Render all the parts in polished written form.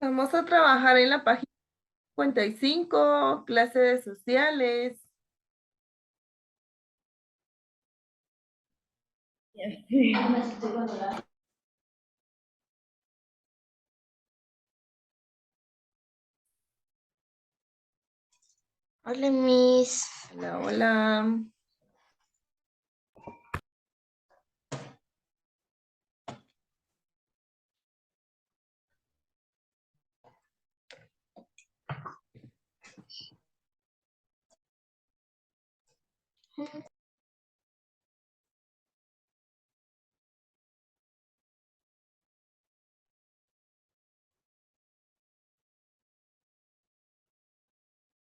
Vamos a trabajar en la página 55, clase de sociales. Hola, Miss. Hola, hola.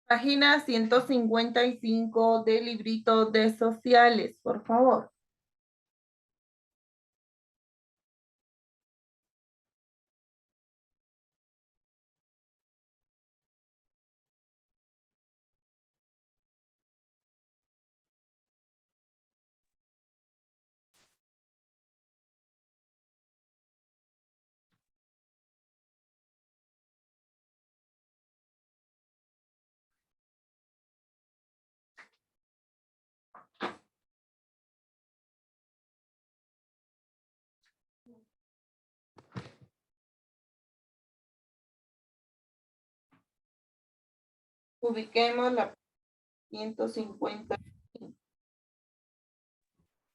Página 155 del librito de sociales, por favor. Ubiquemos la 150.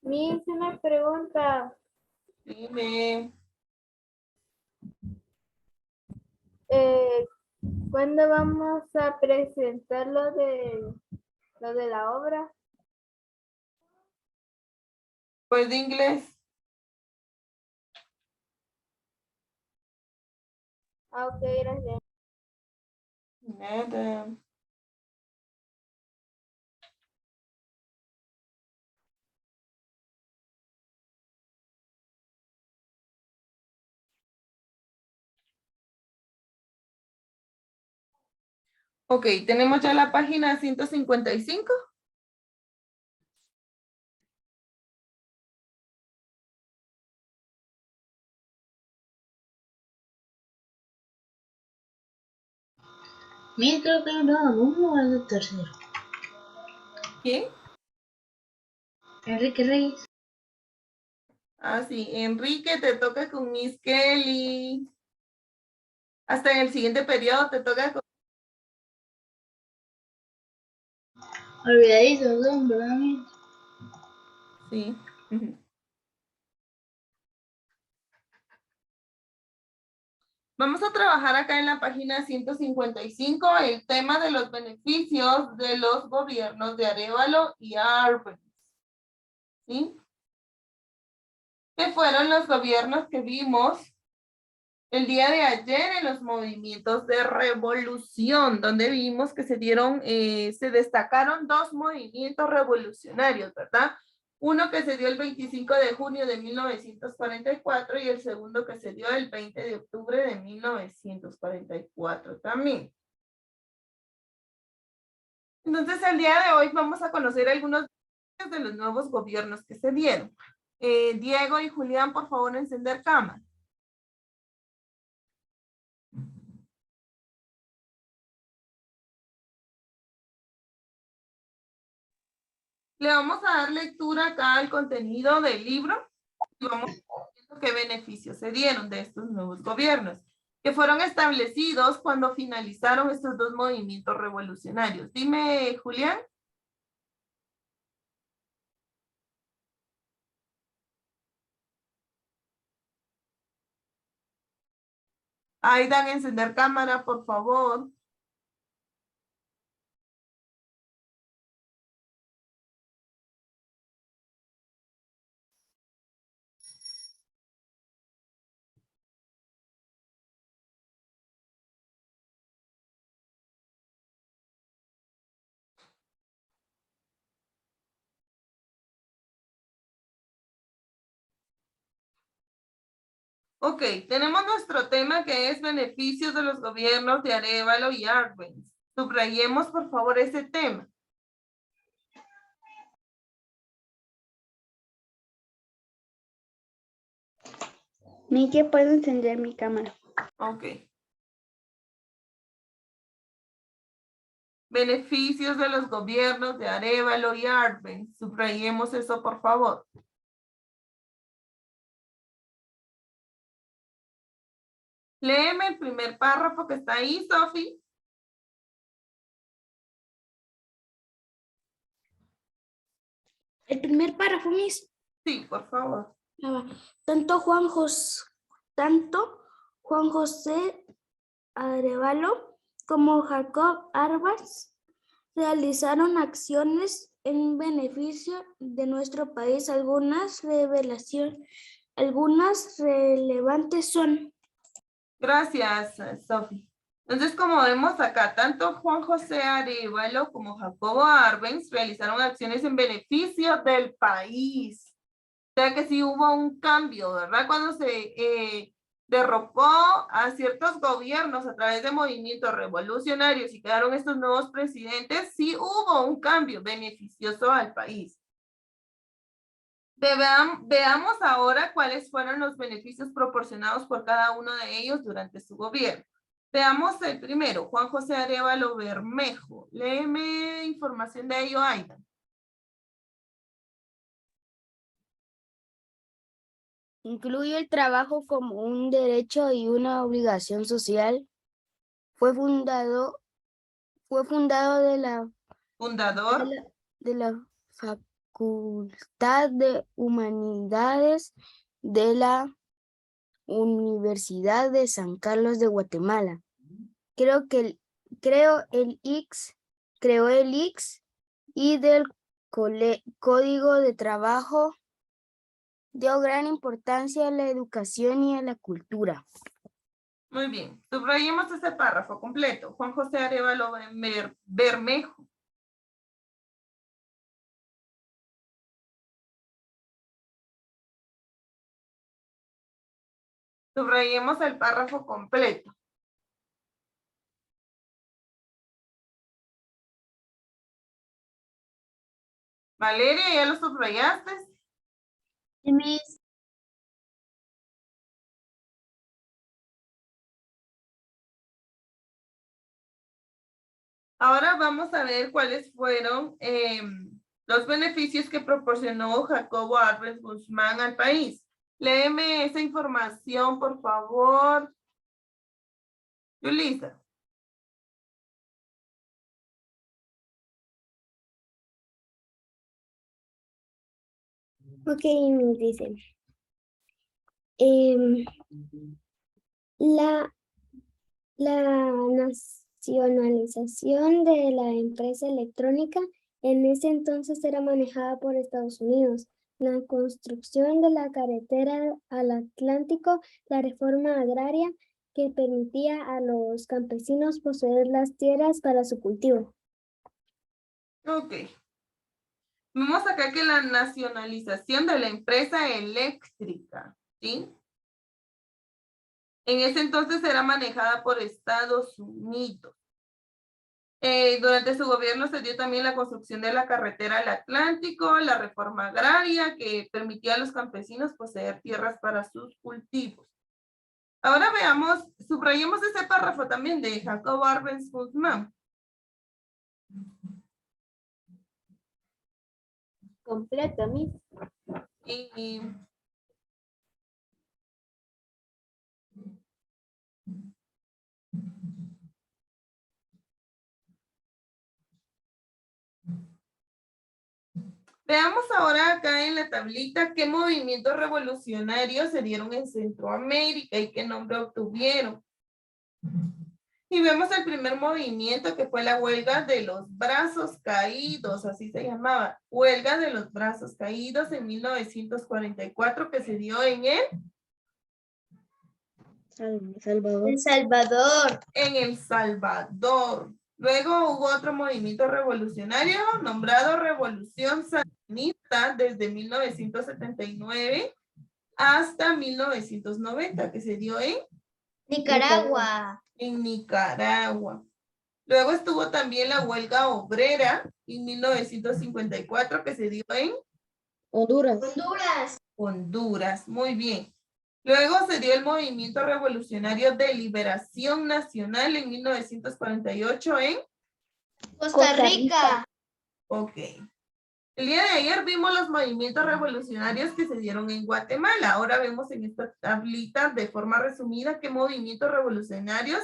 Miss, una pregunta. Dime. Eh, ¿Cuándo vamos a presentar lo de la obra? Pues de inglés. Ah, ok, gracias. Nada. Ok, tenemos ya la página 155. Mira, creo que no, no es el tercero. ¿Quién? Enrique Reyes. Ah, sí, Enrique, te toca con Miss Kelly. Hasta en el siguiente periodo te toca con... Olvidadizo, son, ¿verdad, Miss? Sí. Vamos a trabajar acá en la página 155 el tema de los beneficios de los gobiernos de Arévalo y Arbenz. ¿Sí? ¿Qué fueron los gobiernos que vimos el día de ayer en los movimientos de revolución, donde vimos que se destacaron dos movimientos revolucionarios, ¿verdad? Uno que se dio el 25 de junio de 1944 y el segundo que se dio el 20 de octubre de 1944 también. Entonces, el día de hoy vamos a conocer algunos de los nuevos gobiernos que se dieron. Diego y Julián, por favor, encender cámara. Le vamos a dar lectura acá al contenido del libro y vamos a ver qué beneficios se dieron de estos nuevos gobiernos que fueron establecidos cuando finalizaron estos dos movimientos revolucionarios. Dime, Julián. Aidan, encender cámara, por favor. Ok, tenemos nuestro tema que es beneficios de los gobiernos de Arévalo y Arbenz. Subrayemos por favor ese tema. Miki, ¿puedo encender mi cámara? Ok. Beneficios de los gobiernos de Arévalo y Arbenz. Subrayemos eso por favor. Léeme el primer párrafo que está ahí, Sofi. El primer párrafo, Miss. Sí, por favor. Tanto Juan José Arévalo como Jacob Arbenz realizaron acciones en beneficio de nuestro país. Algunas relevantes son: Gracias, Sofi. Entonces, como vemos acá, tanto Juan José Arévalo como Jacobo Arbenz realizaron acciones en beneficio del país. O sea que sí hubo un cambio, ¿verdad? Cuando se derrocó a ciertos gobiernos a través de movimientos revolucionarios y quedaron estos nuevos presidentes, sí hubo un cambio beneficioso al país. Veamos ahora cuáles fueron los beneficios proporcionados por cada uno de ellos durante su gobierno. Veamos el primero, Juan José Arévalo Bermejo. Léeme información de ello, Aida. incluye el trabajo como un derecho y una obligación social. Fue fundado de la Fundador. de la Facultad de Humanidades de la Universidad de San Carlos de Guatemala. Creó el IX y del Código de Trabajo. Dio gran importancia a la educación y a la cultura. Muy bien. Subrayemos ese párrafo completo. Juan José Arévalo Bermejo. Subrayemos el párrafo completo. Valeria, ¿ya lo subrayaste? Miss. Ahora vamos a ver cuáles fueron los beneficios que proporcionó Jacobo Arbenz Guzmán al país. Léeme esa información, por favor. Yulisa. Ok, me dice. La nacionalización de la empresa electrónica en ese entonces era manejada por Estados Unidos. La construcción de la carretera al Atlántico, la reforma agraria que permitía a los campesinos poseer las tierras para su cultivo. Ok. Vemos acá que la nacionalización de la empresa eléctrica, ¿sí? En ese entonces era manejada por Estados Unidos. Durante su gobierno se dio también la construcción de la carretera al Atlántico, la reforma agraria que permitía a los campesinos poseer tierras para sus cultivos. Ahora veamos, subrayemos ese párrafo también de Jacobo Arbenz Guzmán. Completo, Miss. Y veamos ahora acá en la tablita qué movimientos revolucionarios se dieron en Centroamérica y qué nombre obtuvieron. Y vemos el primer movimiento que fue la huelga de los brazos caídos, así se llamaba, huelga de los brazos caídos en 1944 que se dio en Salvador. El Salvador. en El Salvador. Luego hubo otro movimiento revolucionario nombrado Revolución Sandinista desde 1979 hasta 1990, que se dio Nicaragua. en Nicaragua. Luego estuvo también la huelga obrera en 1954, que se dio en Honduras. Honduras. Honduras. Muy bien. Luego se dio el movimiento revolucionario de liberación nacional en 1948 en Costa Rica. Ok. El día de ayer vimos los movimientos revolucionarios que se dieron en Guatemala. Ahora vemos en esta tablita de forma resumida qué movimientos revolucionarios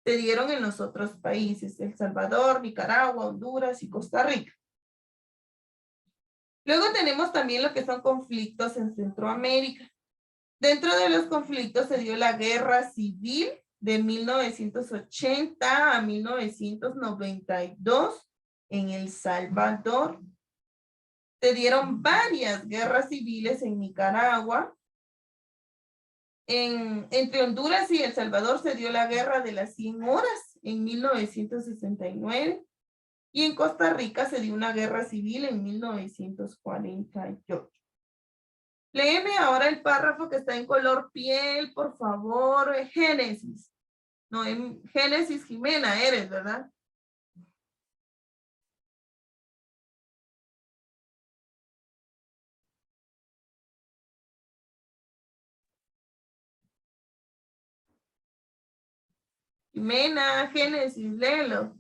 se dieron en los otros países: El Salvador, Nicaragua, Honduras y Costa Rica. Luego tenemos también lo que son conflictos en Centroamérica. Dentro de los conflictos se dio la Guerra Civil de 1980 a 1992 en El Salvador. Se dieron varias guerras civiles en Nicaragua. Entre Honduras y El Salvador se dio la Guerra de las 100 horas en 1969. Y en Costa Rica se dio una guerra civil en 1948. Léeme ahora el párrafo que está en color piel, por favor. Génesis. No, en Génesis Jimena eres, ¿verdad? Jimena, Génesis, léelo.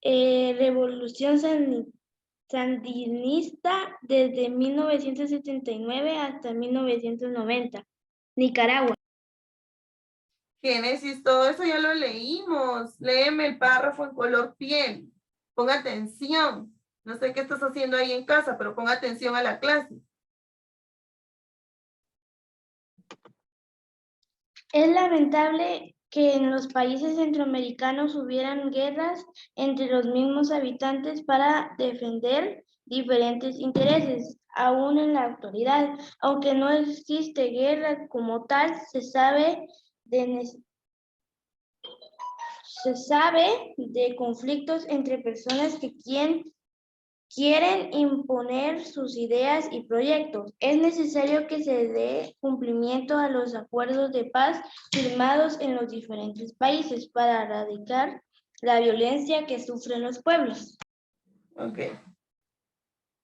Revolución Sandinista desde 1979 hasta 1990. Nicaragua. Génesis, todo eso ya lo leímos. Léeme el párrafo en color piel. Ponga atención. No sé qué estás haciendo ahí en casa, pero ponga atención a la clase. Es lamentable que en los países centroamericanos hubieran guerras entre los mismos habitantes para defender diferentes intereses, aún en la actualidad. Aunque no existe guerra como tal, se sabe de conflictos entre personas que quieren imponer sus ideas y proyectos. Es necesario que se dé cumplimiento a los acuerdos de paz firmados en los diferentes países para erradicar la violencia que sufren los pueblos. Ok.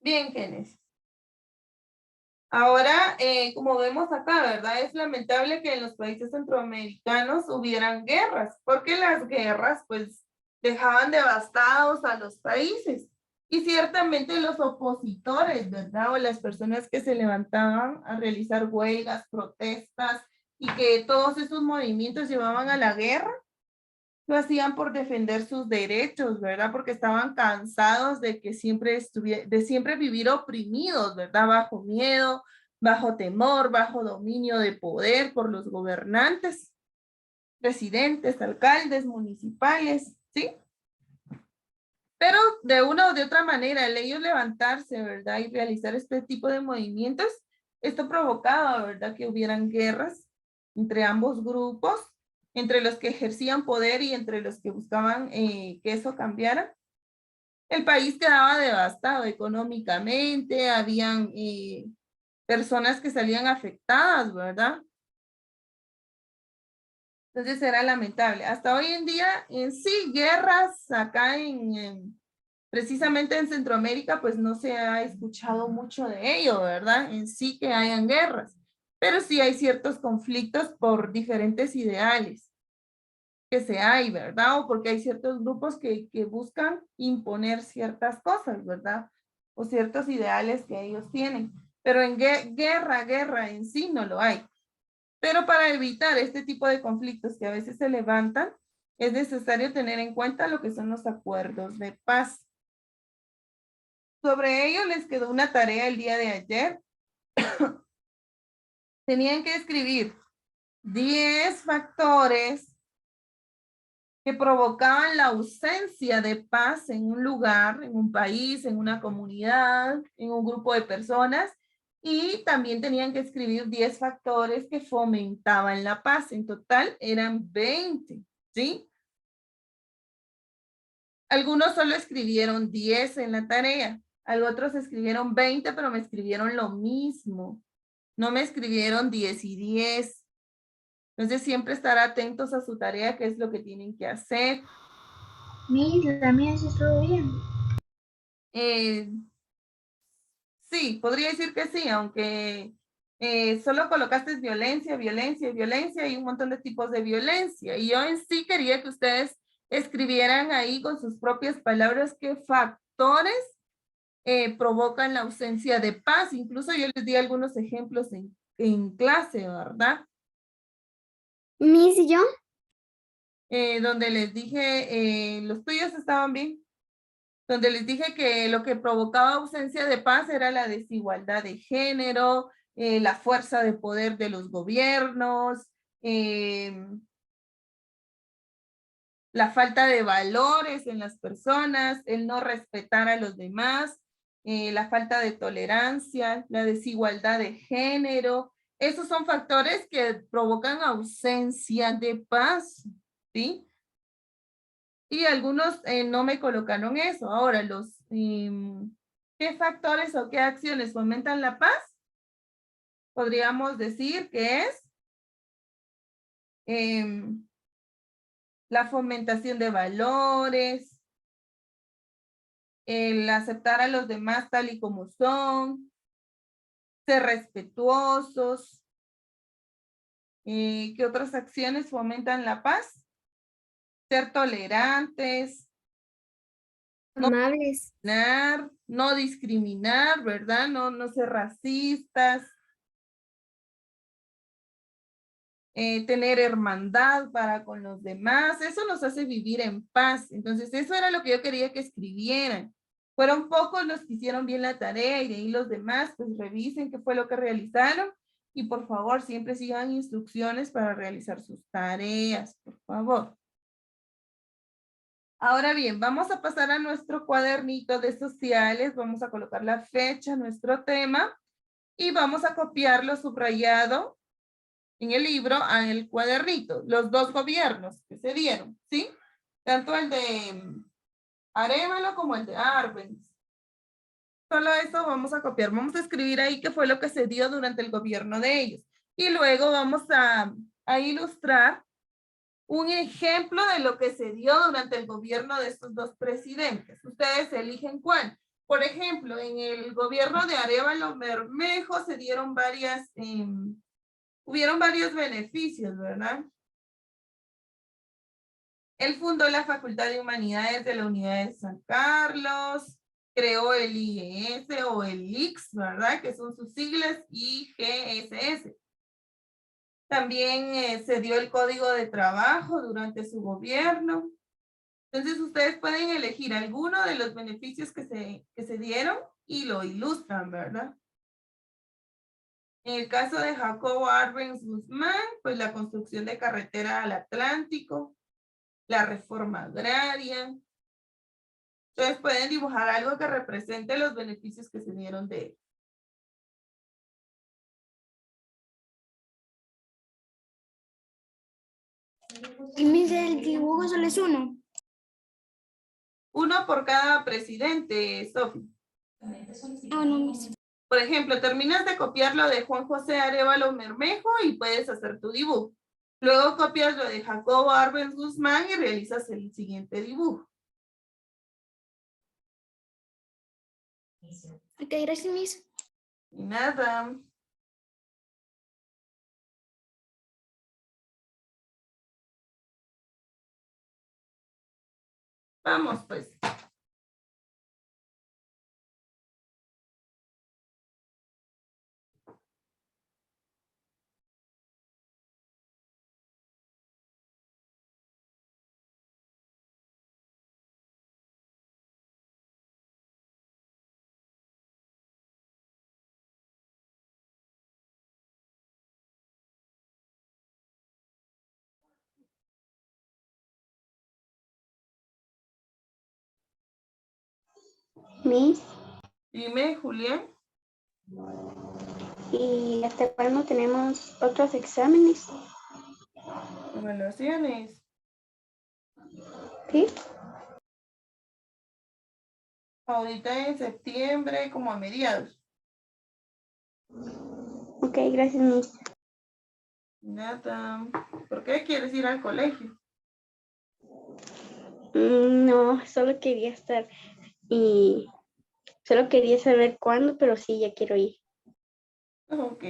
Bien, Génesis. Ahora, como vemos acá, ¿verdad? Es lamentable que en los países centroamericanos hubieran guerras, porque las guerras, pues, dejaban devastados a los países. Y ciertamente los opositores, ¿verdad? O las personas que se levantaban a realizar huelgas, protestas, y que todos esos movimientos llevaban a la guerra, lo hacían por defender sus derechos, ¿verdad? Porque estaban cansados de que siempre vivir oprimidos, ¿verdad? Bajo miedo, bajo temor, bajo dominio de poder por los gobernantes, presidentes, alcaldes, municipales, ¿sí? Pero de una o de otra manera, el ellos levantarse, ¿verdad? Y realizar este tipo de movimientos, esto provocaba, ¿verdad? Que hubieran guerras entre ambos grupos, entre los que ejercían poder y entre los que buscaban que eso cambiara. El país quedaba devastado económicamente, habían personas que salían afectadas, ¿verdad? Entonces era lamentable. Hasta hoy en día, en sí, guerras acá precisamente en Centroamérica, pues no se ha escuchado mucho de ello, ¿verdad? En sí que hayan guerras, pero sí hay ciertos conflictos por diferentes ideales que se hay, ¿verdad? O porque hay ciertos grupos que buscan imponer ciertas cosas, ¿verdad? O ciertos ideales que ellos tienen. Pero en guerra en sí no lo hay. Pero para evitar este tipo de conflictos que a veces se levantan, es necesario tener en cuenta lo que son los acuerdos de paz. Sobre ello les quedó una tarea el día de ayer. Tenían que escribir 10 factores que provocaban la ausencia de paz en un lugar, en un país, en una comunidad, en un grupo de personas, Y también tenían que escribir 10 factores que fomentaban la paz. En total eran 20, ¿sí? Algunos solo escribieron 10 en la tarea. Otros escribieron 20, pero me escribieron lo mismo. No me escribieron 10 y 10. Entonces siempre estar atentos a su tarea, qué es lo que tienen que hacer. Miss, la mía sí estuvo bien. Sí, podría decir que sí, aunque solo colocaste violencia, violencia, violencia y un montón de tipos de violencia. Y yo en sí quería que ustedes escribieran ahí con sus propias palabras qué factores provocan la ausencia de paz. Incluso yo les di algunos ejemplos en clase, ¿verdad? Miss, ¿y yo? Donde les dije, los tuyos estaban bien, donde les dije que lo que provocaba ausencia de paz era la desigualdad de género, la fuerza de poder de los gobiernos, la falta de valores en las personas, el no respetar a los demás, la falta de tolerancia, la desigualdad de género. Esos son factores que provocan ausencia de paz, ¿sí? Y algunos no me colocaron eso. Ahora, ¿qué factores o qué acciones fomentan la paz? Podríamos decir que es la fomentación de valores, el aceptar a los demás tal y como son, ser respetuosos. ¿Qué otras acciones fomentan la paz? Ser tolerantes, Amables. no discriminar, ¿verdad? No ser racistas, tener hermandad para con los demás. Eso nos hace vivir en paz. Entonces, eso era lo que yo quería que escribieran. Fueron pocos los que hicieron bien la tarea y de ahí los demás, pues revisen qué fue lo que realizaron y por favor, siempre sigan instrucciones para realizar sus tareas, por favor. Ahora bien, vamos a pasar a nuestro cuadernito de sociales, vamos a colocar la fecha, nuestro tema, y vamos a copiarlo subrayado en el libro al cuadernito, los dos gobiernos que se dieron, ¿sí? Tanto el de Arévalo como el de Arbenz. Solo eso vamos a copiar, vamos a escribir ahí qué fue lo que se dio durante el gobierno de ellos. Y luego vamos a ilustrar un ejemplo de lo que se dio durante el gobierno de estos dos presidentes. Ustedes eligen cuál. Por ejemplo, en el gobierno de Arévalo Bermejo se dieron hubieron varios beneficios, ¿verdad? Él fundó la Facultad de Humanidades de la Unidad de San Carlos, creó el IES o el IX, ¿verdad? Que son sus siglas IGSS. También se dio el Código de Trabajo durante su gobierno. Entonces ustedes pueden elegir alguno de los beneficios que se dieron y lo ilustran, ¿verdad? En el caso de Jacobo Arbenz Guzmán, pues la construcción de carretera al Atlántico, la reforma agraria. Entonces pueden dibujar algo que represente los beneficios que se dieron de él. Y mire, el dibujo solo es uno. Uno por cada presidente, Sofi. Ah, no, mis. Por ejemplo, terminas de copiar lo de Juan José Arévalo Bermejo y puedes hacer tu dibujo. Luego copias lo de Jacobo Arbenz Guzmán y realizas el siguiente dibujo. Ok, gracias, mis. Y nada. Vamos, pues. Miss. Dime, Julián. ¿Y hasta cuándo tenemos otros exámenes? Evaluaciones. ¿Sí? Ahorita en septiembre, como a mediados. Ok, gracias, Miss. Nada. ¿Por qué quieres ir al colegio? No, solo quería estar y solo quería saber cuándo, pero sí, ya quiero ir. Ok.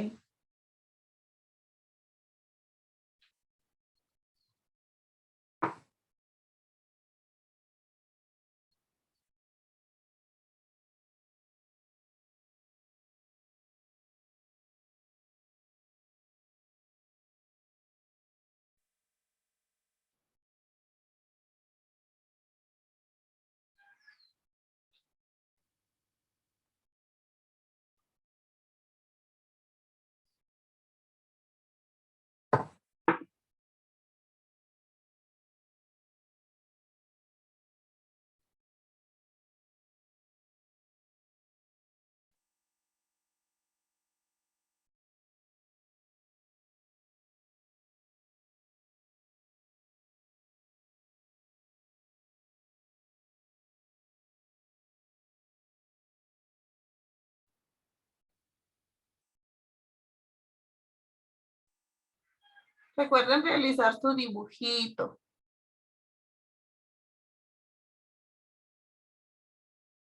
Recuerden realizar su dibujito.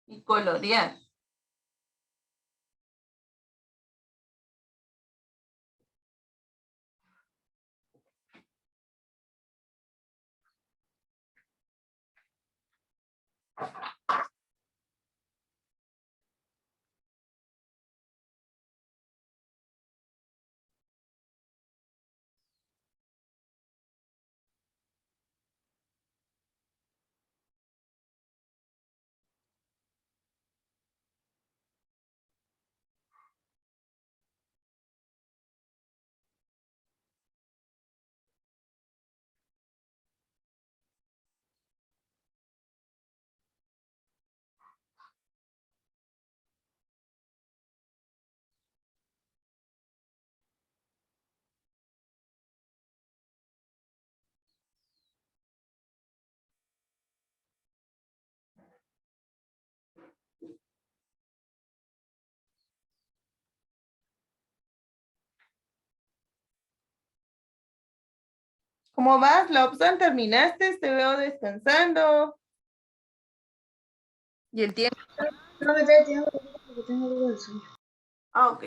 Y colorear. ¿Cómo vas, Lobson? ¿Terminaste? Te veo descansando. ¿Y el tiempo? No me estoy tirando porque tengo algo de sueño. Ah, ok.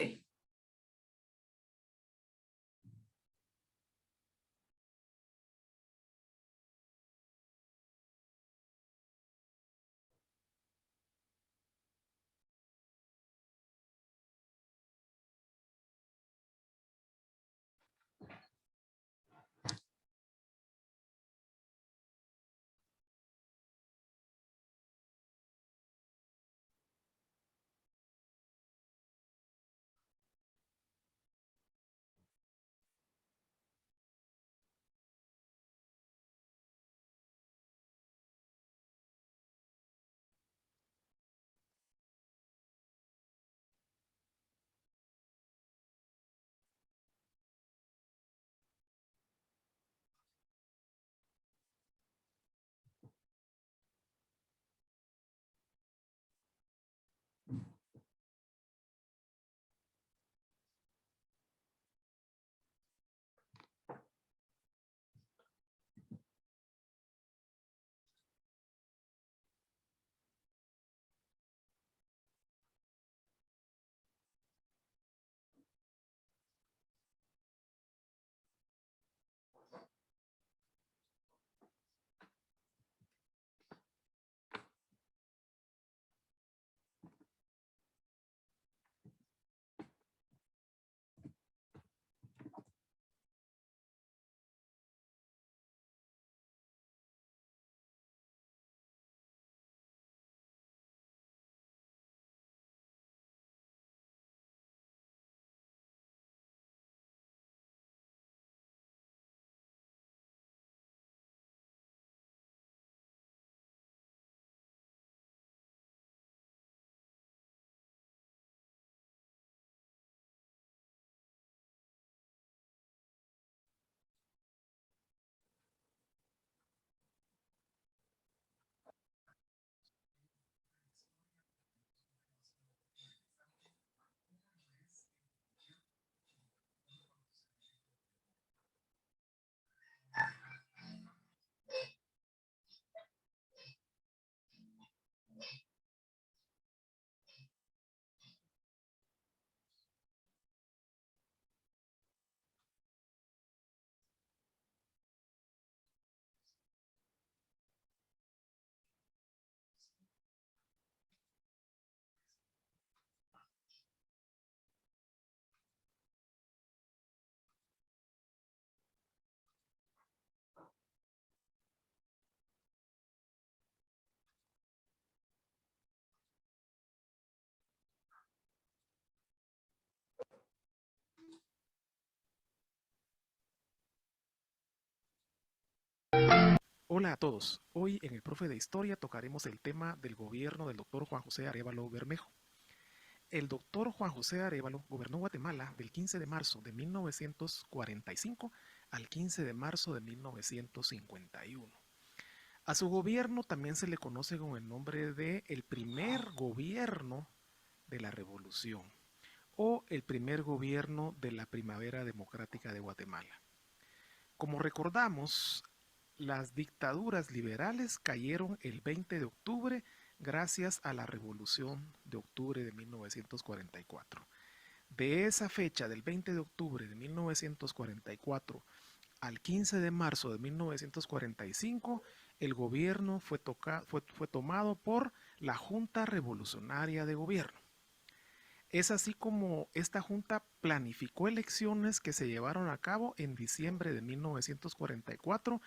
Hola a todos. Hoy en el Profe de Historia tocaremos el tema del gobierno del doctor Juan José Arévalo Bermejo. El doctor Juan José Arévalo gobernó Guatemala del 15 de marzo de 1945 al 15 de marzo de 1951. A su gobierno también se le conoce con el nombre de el primer gobierno de la Revolución o el primer gobierno de la Primavera Democrática de Guatemala. Como recordamos, las dictaduras liberales cayeron el 20 de octubre gracias a la Revolución de Octubre de 1944. De esa fecha, del 20 de octubre de 1944 al 15 de marzo de 1945, el gobierno fue tomado por la Junta Revolucionaria de Gobierno. Es así como esta junta planificó elecciones que se llevaron a cabo en diciembre de 1944,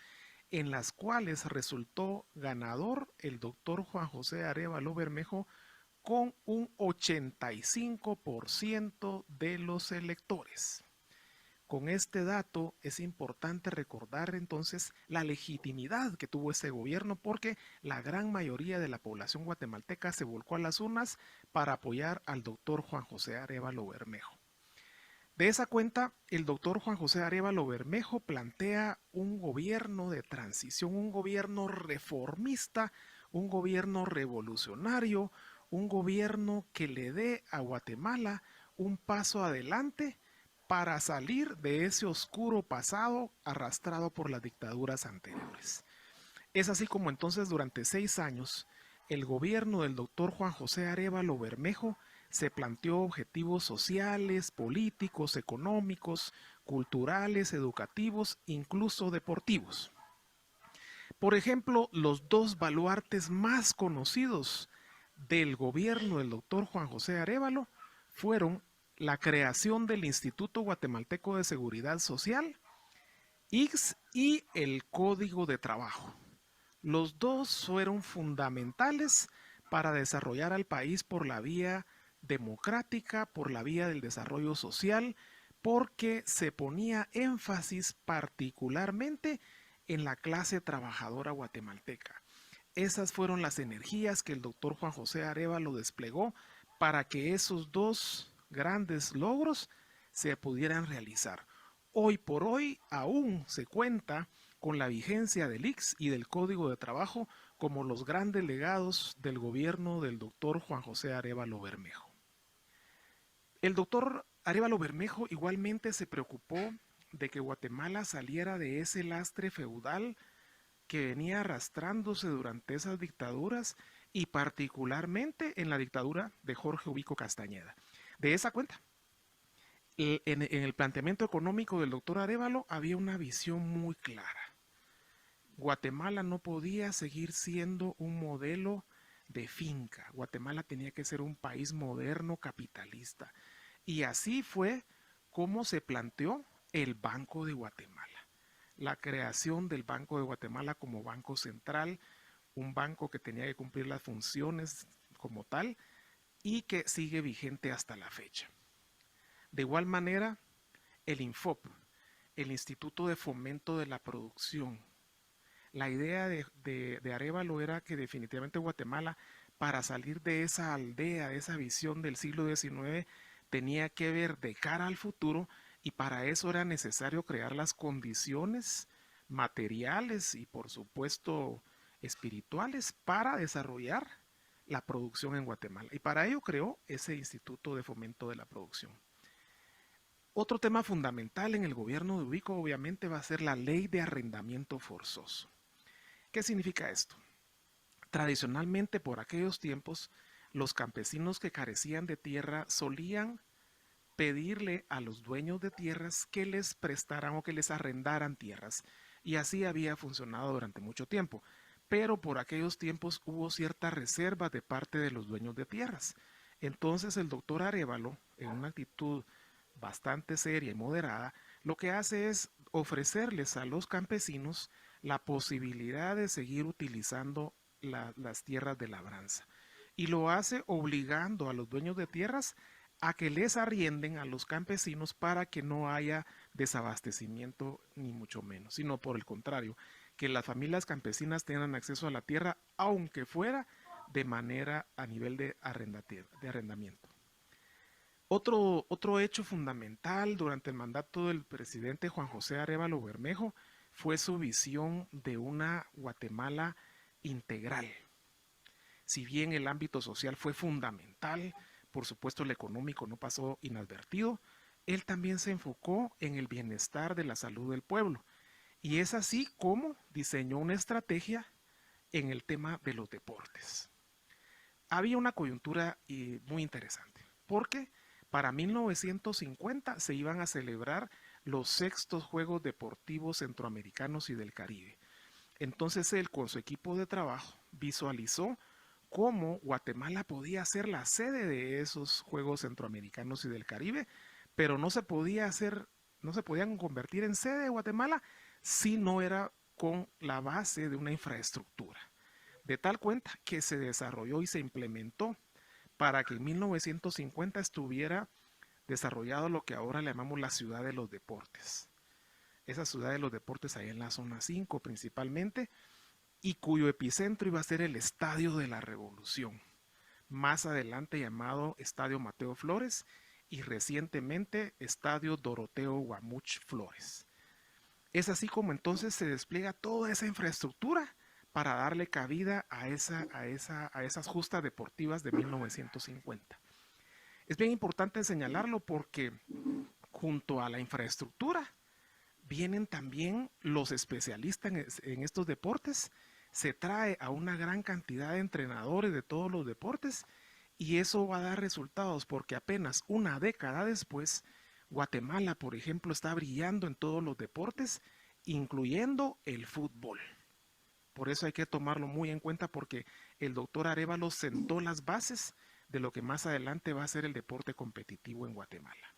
en las cuales resultó ganador el doctor Juan José Arévalo Bermejo con un 85% de los electores. Con este dato es importante recordar entonces la legitimidad que tuvo ese gobierno, porque la gran mayoría de la población guatemalteca se volcó a las urnas para apoyar al doctor Juan José Arévalo Bermejo. De esa cuenta, el doctor Juan José Arévalo Bermejo plantea un gobierno de transición, un gobierno reformista, un gobierno revolucionario, un gobierno que le dé a Guatemala un paso adelante para salir de ese oscuro pasado arrastrado por las dictaduras anteriores. Es así como entonces durante 6 años el gobierno del doctor Juan José Arévalo Bermejo se planteó objetivos sociales, políticos, económicos, culturales, educativos, incluso deportivos. Por ejemplo, los dos baluartes más conocidos del gobierno del doctor Juan José Arévalo fueron la creación del Instituto Guatemalteco de Seguridad Social, IGS, y el Código de Trabajo. Los dos fueron fundamentales para desarrollar al país por la vía democrática, por la vía del desarrollo social, porque se ponía énfasis particularmente en la clase trabajadora guatemalteca. Esas fueron las energías que el doctor Juan José Arévalo desplegó para que esos dos grandes logros se pudieran realizar. Hoy por hoy aún se cuenta con la vigencia del IGS y del Código de Trabajo como los grandes legados del gobierno del doctor Juan José Arévalo Bermejo. El doctor Arévalo Bermejo igualmente se preocupó de que Guatemala saliera de ese lastre feudal que venía arrastrándose durante esas dictaduras y particularmente en la dictadura de Jorge Ubico Castañeda. De esa cuenta, en el planteamiento económico del doctor Arévalo había una visión muy clara. Guatemala no podía seguir siendo un modelo de finca. Guatemala tenía que ser un país moderno capitalista. Y así fue como se planteó el Banco de Guatemala. La creación del Banco de Guatemala como banco central, un banco que tenía que cumplir las funciones como tal y que sigue vigente hasta la fecha. De igual manera, el INFOP, el Instituto de Fomento de la Producción. La idea de Arévalo era que definitivamente Guatemala, para salir de esa aldea, de esa visión del siglo XIX, tenía que ver de cara al futuro, y para eso era necesario crear las condiciones materiales y por supuesto espirituales para desarrollar la producción en Guatemala. Y para ello creó ese Instituto de Fomento de la Producción. Otro tema fundamental en el gobierno de Ubico obviamente va a ser la ley de arrendamiento forzoso. ¿Qué significa esto? Tradicionalmente por aquellos tiempos los campesinos que carecían de tierra solían pedirle a los dueños de tierras que les prestaran o que les arrendaran tierras, y así había funcionado durante mucho tiempo. Pero por aquellos tiempos hubo cierta reserva de parte de los dueños de tierras. Entonces el doctor Arévalo, en una actitud bastante seria y moderada, lo que hace es ofrecerles a los campesinos la posibilidad de seguir utilizando las tierras de labranza. Y lo hace obligando a los dueños de tierras a que les arrienden a los campesinos para que no haya desabastecimiento ni mucho menos, sino por el contrario, que las familias campesinas tengan acceso a la tierra, aunque fuera de manera a nivel de arrendamiento. Otro hecho fundamental durante el mandato del presidente Juan José Arévalo Bermejo fue su visión de una Guatemala integral. Si bien el ámbito social fue fundamental, por supuesto el económico no pasó inadvertido, él también se enfocó en el bienestar de la salud del pueblo. Y es así como diseñó una estrategia en el tema de los deportes. Había una coyuntura muy interesante, porque para 1950 se iban a celebrar los 6º Juegos Deportivos Centroamericanos y del Caribe. Entonces él, con su equipo de trabajo, visualizó cómo Guatemala podía ser la sede de esos Juegos Centroamericanos y del Caribe, pero no se podían convertir en sede de Guatemala si no era con la base de una infraestructura. De tal cuenta que se desarrolló y se implementó para que en 1950 estuviera desarrollado lo que ahora le llamamos la ciudad de los deportes. Esa ciudad de los deportes ahí en la zona 5 principalmente, y cuyo epicentro iba a ser el Estadio de la Revolución, más adelante llamado Estadio Mateo Flores y recientemente Estadio Doroteo Guamuch Flores. Es así como entonces se despliega toda esa infraestructura para darle cabida a esas justas deportivas de 1950. Es bien importante señalarlo porque junto a la infraestructura vienen también los especialistas en estos deportes. Se trae a una gran cantidad de entrenadores de todos los deportes y eso va a dar resultados porque apenas una década después Guatemala, por ejemplo, está brillando en todos los deportes, incluyendo el fútbol. Por eso hay que tomarlo muy en cuenta porque el doctor Arévalo sentó las bases de lo que más adelante va a ser el deporte competitivo en Guatemala.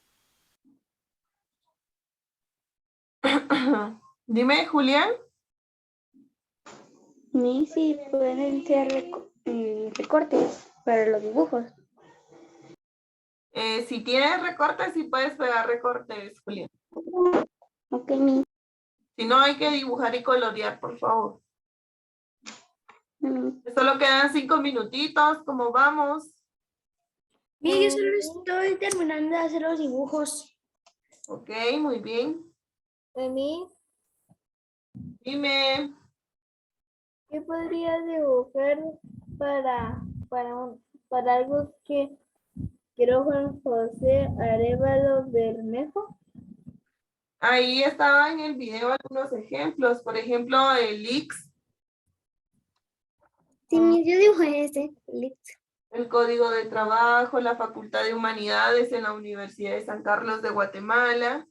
Dime, Julián. Ni si pueden ser recortes para los dibujos. Si tienes recortes, sí puedes pegar recortes, Julián. Ok, mi. Si no, hay que dibujar y colorear, por favor. Solo quedan 5 minutitos. ¿Cómo vamos? Mira, yo solo estoy terminando de hacer los dibujos. Ok, muy bien. Mami, Dime. ¿qué podrías dibujar para algo que quiero Juan José Arévalo Bermejo? Ahí estaba en el video algunos ejemplos. Por ejemplo, el IX. Sí, yo dibujé ese. Listo. El Código de Trabajo, la Facultad de Humanidades en la Universidad de San Carlos de Guatemala.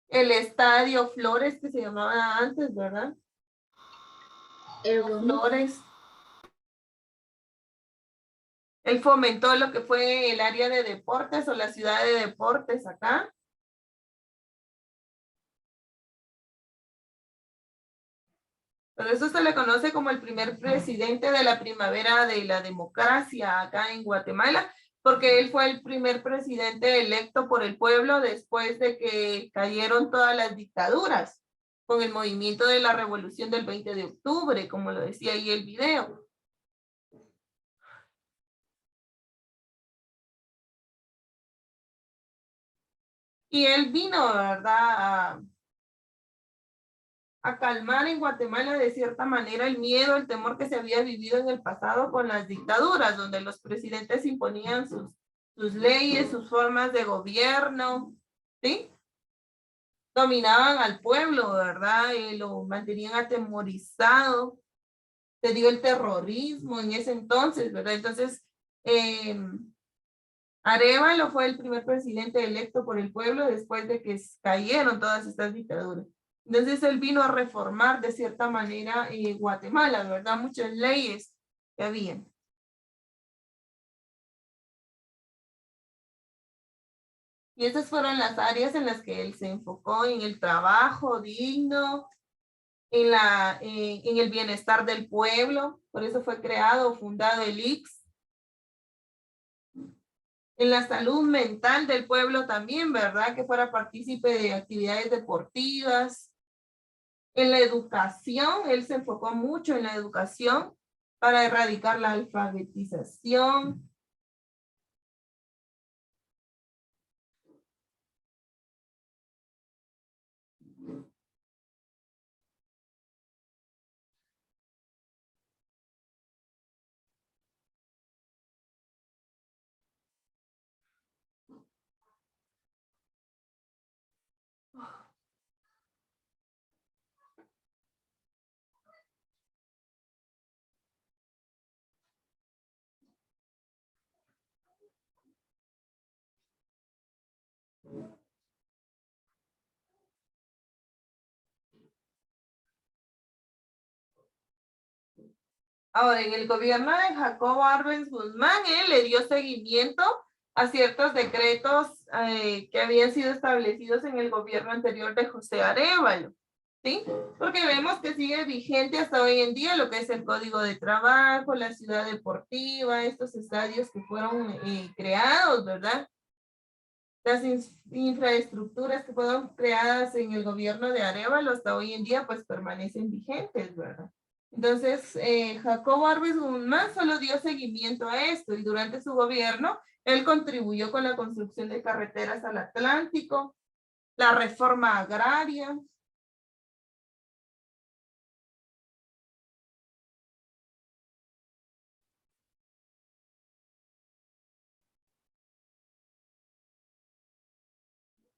El Estadio Flores, que se llamaba antes, ¿verdad? Flores. Él fomentó lo que fue el área de deportes o la ciudad de deportes acá. Por eso se le conoce como el primer presidente de la primavera de la democracia acá en Guatemala, porque él fue el primer presidente electo por el pueblo después de que cayeron todas las dictaduras, con el movimiento de la revolución del 20 de octubre, como lo decía ahí el video. Y él vino, ¿verdad?, a calmar en Guatemala de cierta manera el miedo, el temor que se había vivido en el pasado con las dictaduras, donde los presidentes imponían sus leyes, sus formas de gobierno, ¿sí? Dominaban al pueblo, ¿verdad? Lo mantenían atemorizado, se dio el terrorismo en ese entonces, ¿verdad? Entonces, Arévalo fue el primer presidente electo por el pueblo después de que cayeron todas estas dictaduras. Entonces él vino a reformar de cierta manera Guatemala, ¿verdad? Muchas leyes que habían. Y esas fueron las áreas en las que él se enfocó, en el trabajo digno, en el bienestar del pueblo. Por eso fue creado o fundado el IX. En la salud mental del pueblo también, ¿verdad? Que fuera partícipe de actividades deportivas. En la educación, él se enfocó mucho en la educación para erradicar la alfabetización. Ahora, en el gobierno de Jacobo Arbenz Guzmán, él le dio seguimiento a ciertos decretos que habían sido establecidos en el gobierno anterior de José Arévalo, ¿sí? Porque vemos que sigue vigente hasta hoy en día lo que es el Código de Trabajo, la ciudad deportiva, estos estadios que fueron creados, ¿verdad? Las infraestructuras que fueron creadas en el gobierno de Arévalo hasta hoy en día pues permanecen vigentes, ¿verdad? Entonces, Jacobo Arbenz Guzmán solo dio seguimiento a esto y durante su gobierno, él contribuyó con la construcción de carreteras al Atlántico, la reforma agraria.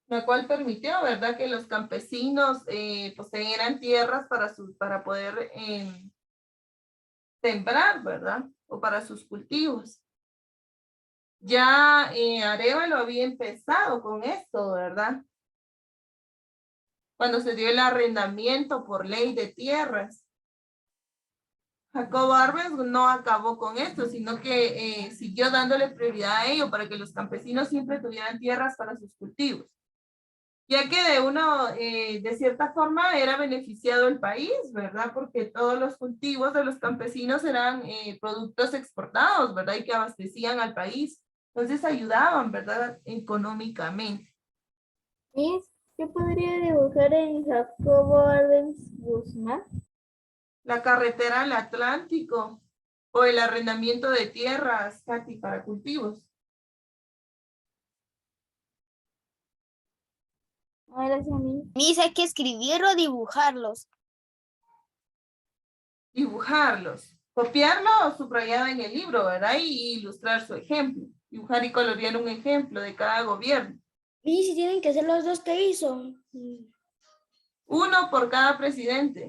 La cual permitió, ¿verdad?, que los campesinos poseyeran tierras para poder sembrar, ¿verdad? O para sus cultivos. Ya Arévalo había empezado con esto, ¿verdad? Cuando se dio el arrendamiento por ley de tierras. Jacobo Arbenz no acabó con esto, sino que siguió dándole prioridad a ello para que los campesinos siempre tuvieran tierras para sus cultivos. Ya que de cierta forma era beneficiado el país, ¿verdad? Porque todos los cultivos de los campesinos eran productos exportados, ¿verdad? Y que abastecían al país. Entonces ayudaban, ¿verdad? Económicamente. ¿Qué podría dibujar en Jacobo Arbenz Guzmán? La carretera al Atlántico o el arrendamiento de tierras, Katy, para cultivos. Ahora sí a mí. Dice hay que escribir o dibujarlos. Dibujarlos. Copiarlo o subrayado en el libro, ¿verdad? Y ilustrar su ejemplo. Dibujar y colorear un ejemplo de cada gobierno. Y si tienen que ser los dos que hizo. Uno por cada presidente.